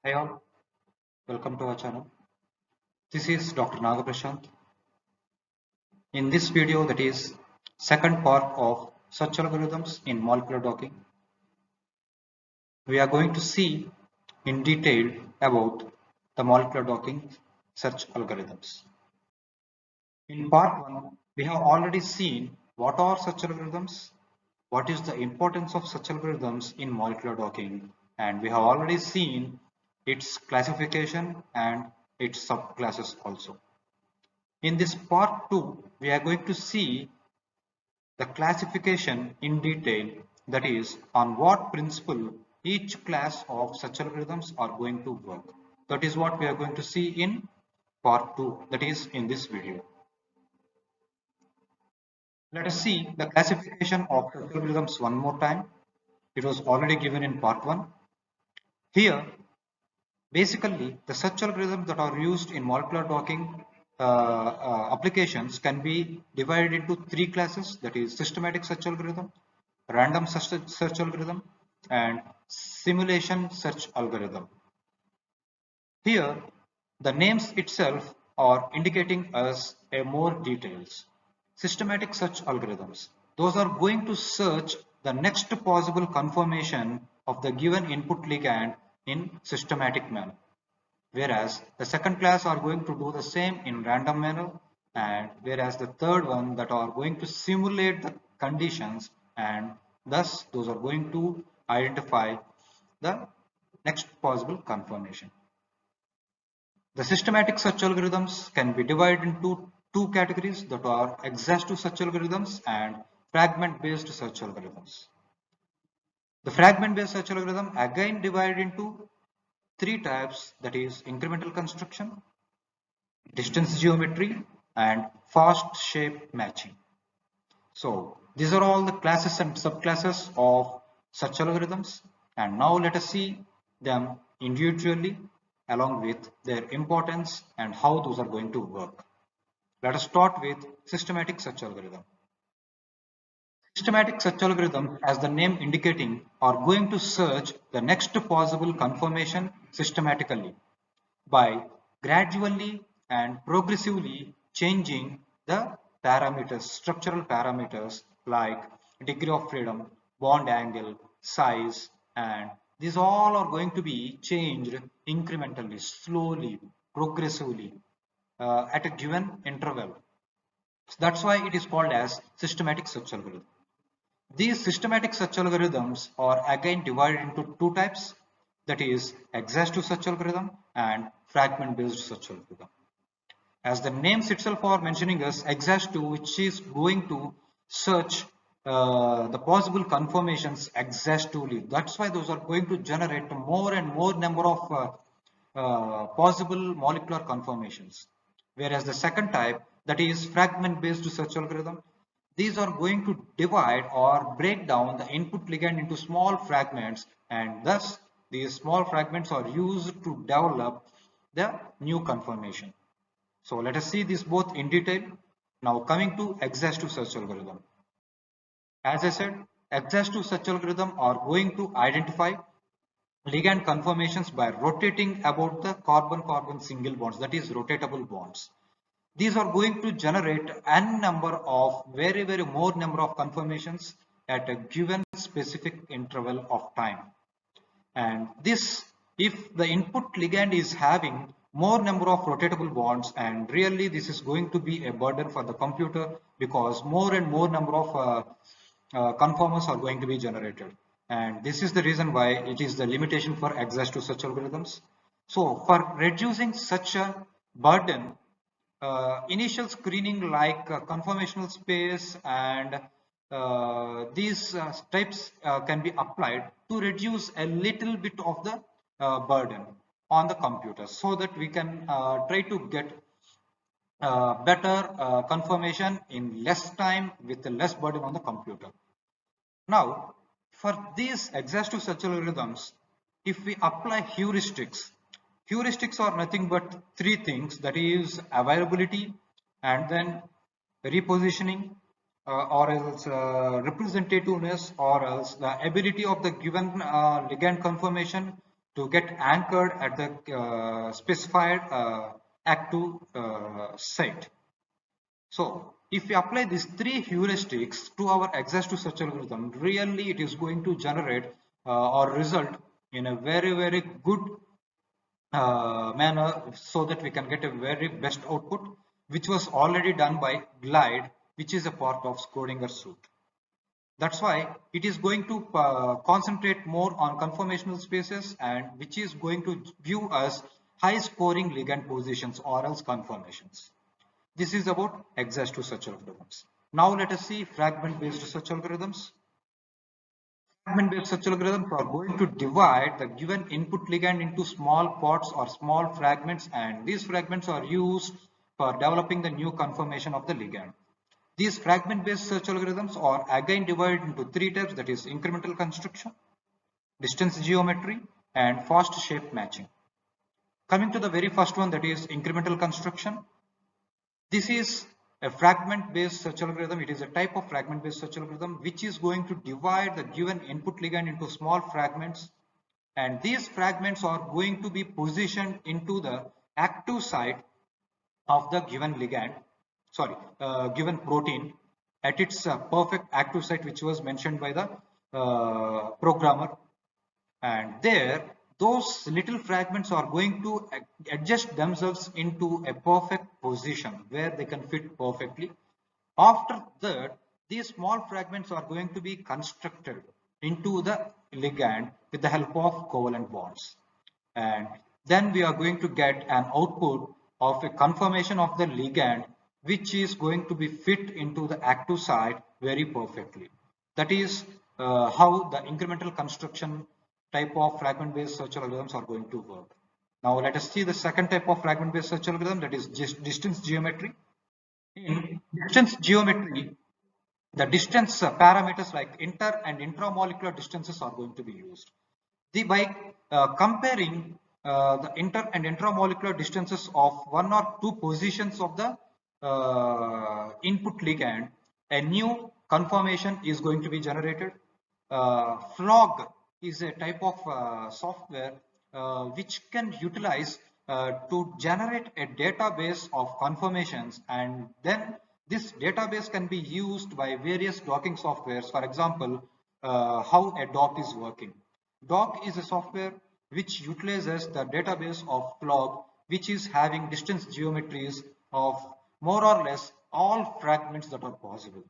Hi all, welcome to our channel. This is Dr. Nagaprashant. In this video, that is second part of search algorithms in molecular docking, we are going to see in detail about the molecular docking search algorithms. In part 1, we have already seen what are search algorithms, what is the importance of such algorithms in molecular docking, and we have already seen its classification and its subclasses also. In this part 2, we are going to see the classification in detail, that is, on what principle each class of such algorithms are going to work. That is what we are going to see in part 2, that is in this video. Let us see the classification of such algorithms one more time. It was already given in part 1. Here, basically, the search algorithms that are used in molecular docking applications can be divided into three classes, that is systematic search algorithm, random search algorithm, and simulation search algorithm. Here, the names itself are indicating us a more details. Systematic search algorithms, those are going to search the next possible conformation of the given input ligand in systematic manner, whereas the second class are going to do the same in random manner, and whereas the third one that are going to simulate the conditions, and thus those are going to identify the next possible conformation. The systematic search algorithms can be divided into two categories, that are exhaustive search algorithms and fragment based search algorithms. The fragment based search algorithm again divided into three types, that is incremental construction, distance geometry, and fast shape matching. So these are all the classes and subclasses of such algorithms, and now let us see them individually along with their importance and how those are going to work. Let us start with systematic search algorithm. Systematic search algorithms, as the name indicating, are going to search the next possible conformation systematically by gradually and progressively changing the parameters, structural parameters like degree of freedom, bond angle, size, and these all are going to be changed incrementally, slowly, progressively at a given interval. So that's why it is called as systematic search algorithm. These systematic search algorithms are again divided into two types, that is exhaustive search algorithm and fragment based search algorithm. As the names itself are mentioning us, exhaustive, which is going to search the possible conformations exhaustively. That's why those are going to generate more and more number of possible molecular conformations. Whereas the second type, that is fragment based search algorithm, these are going to divide or break down the input ligand into small fragments, and thus these small fragments are used to develop the new conformation. So let us see this both in detail. Now coming to exhaustive search algorithm. As I said, exhaustive search algorithm are going to identify ligand conformations by rotating about the carbon-carbon single bonds, that is rotatable bonds. These are going to generate n number of very more number of conformations at a given specific interval of time. And this, if the input ligand is having more number of rotatable bonds, and really this is going to be a burden for the computer, because more and more number of conformers are going to be generated, and this is the reason why it is the limitation for exhaustive search algorithms. So for reducing such a burden, initial screening like conformational space and these types can be applied to reduce a little bit of the burden on the computer, so that we can try to get better confirmation in less time with less burden on the computer. Now, for these exhaustive search algorithms, if we apply heuristics, heuristics are nothing but three things, that is availability, and then repositioning, or else representativeness, or else the ability of the given ligand conformation to get anchored at the specified active site. So if we apply these three heuristics to our exhaustive search algorithm, really it is going to generate or result in a very good manner, so that we can get a very best output, which was already done by Glide, which is a part of Schrodinger suite. That's why it is going to concentrate more on conformational spaces, and which is going to view as high scoring ligand positions or else conformations. This is about exhaustive search algorithms. Now let us see fragment based search algorithms. Fragment based search algorithms are going to divide the given input ligand into small pods or small fragments, and these fragments are used for developing the new conformation of the ligand. These fragment based search algorithms are again divided into three types, that is incremental construction, distance geometry, and fast shape matching. Coming to the very first one, that is incremental construction. This is a fragment based search algorithm. It is a type of fragment based search algorithm which is going to divide the given input ligand into small fragments, and these fragments are going to be positioned into the active site of the given ligand, given protein at its perfect active site, which was mentioned by the programmer. And there those little fragments are going to adjust themselves into a perfect position where they can fit perfectly. After that, these small fragments are going to be constructed into the ligand with the help of covalent bonds, and then we are going to get an output of a conformation of the ligand which is going to be fit into the active site very perfectly. That is how the incremental construction type of fragment based search algorithms are going to work. Now let us see the second type of fragment based search algorithm, that is distance geometry. In distance geometry, the distance parameters like inter and intramolecular distances are going to be used. By comparing the inter and intramolecular distances of one or two positions of the input ligand, a new conformation is going to be generated. Flog is a type of software which can utilize to generate a database of conformations, and then this database can be used by various docking softwares. For example, how a dock is working. Dock is a software which utilizes the database of Flog, which is having distance geometries of more or less all fragments that are possible.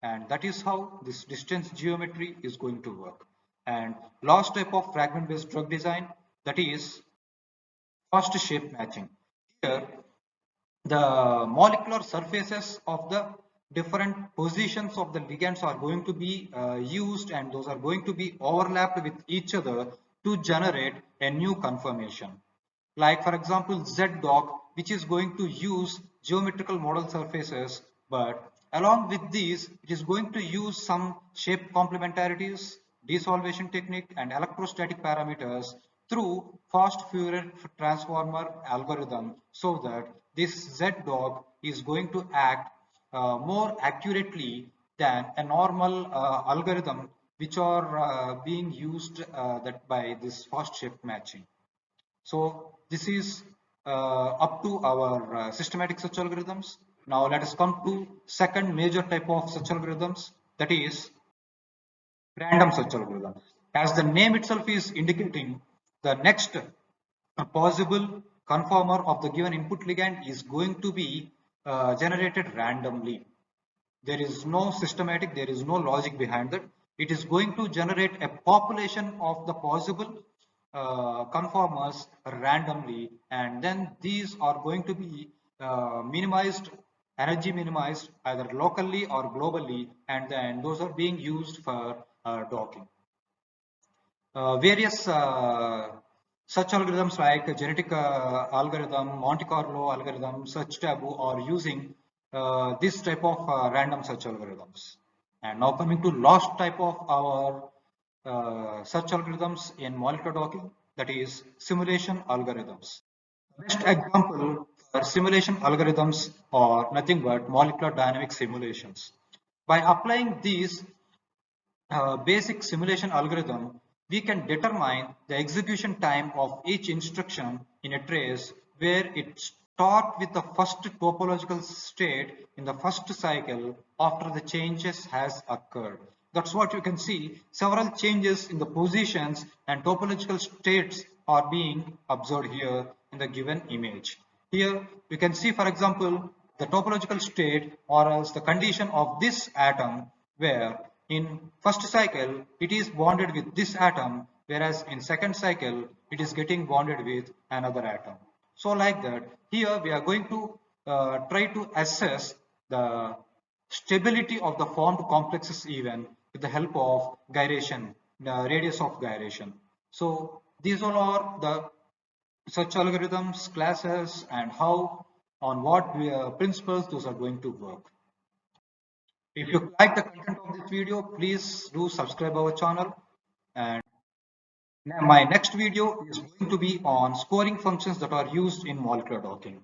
And that is how this distance geometry is going to work. And last type of fragment based drug design, that is fast shape matching. Here the molecular surfaces of the different positions of the ligands are going to be used, and those are going to be overlapped with each other to generate a new conformation. Like for example Z-dog, which is going to use geometrical model surfaces, but along with these it is going to use some shape complementarities, desolvation technique, and electrostatic parameters through fast Fourier transformer algorithm, so that this Z-dog is going to act more accurately than a normal algorithm which are being used that by this fast shape matching. So this is up to our systematic search algorithms. Now let us come to second major type of search algorithms, that is random search algorithm. As the name itself is indicating, the next possible conformer of the given input ligand is going to be generated randomly. There is no systematic, there is no logic behind that. It is going to generate a population of the possible conformers randomly, and then these are going to be minimized, energy minimized either locally or globally, and then those are being used for docking. Various such algorithms like genetic algorithm, Monte Carlo algorithm, search taboo are using this type of random search algorithms. And now coming to last type of our search algorithms in molecular docking, that is simulation algorithms. The best example for simulation algorithms are nothing but molecular dynamic simulations. By applying these basic simulation algorithm, we can determine the execution time of each instruction in a trace where it starts with the first topological state in the first cycle after the changes has occurred. That's what you can see. Several changes in the positions and topological states are being observed here in the given image. Here you can see, for example, the topological state or else the condition of this atom, where in first cycle it is bonded with this atom, whereas in second cycle it is getting bonded with another atom. So like that, here we are going to try to assess the stability of the formed complexes even with the help of gyration, the radius of gyration. So these all are the such algorithms, classes, and how on what principles those are going to work. If you like the content of this video, please do subscribe our channel. And my next video is going to be on scoring functions that are used in molecular docking.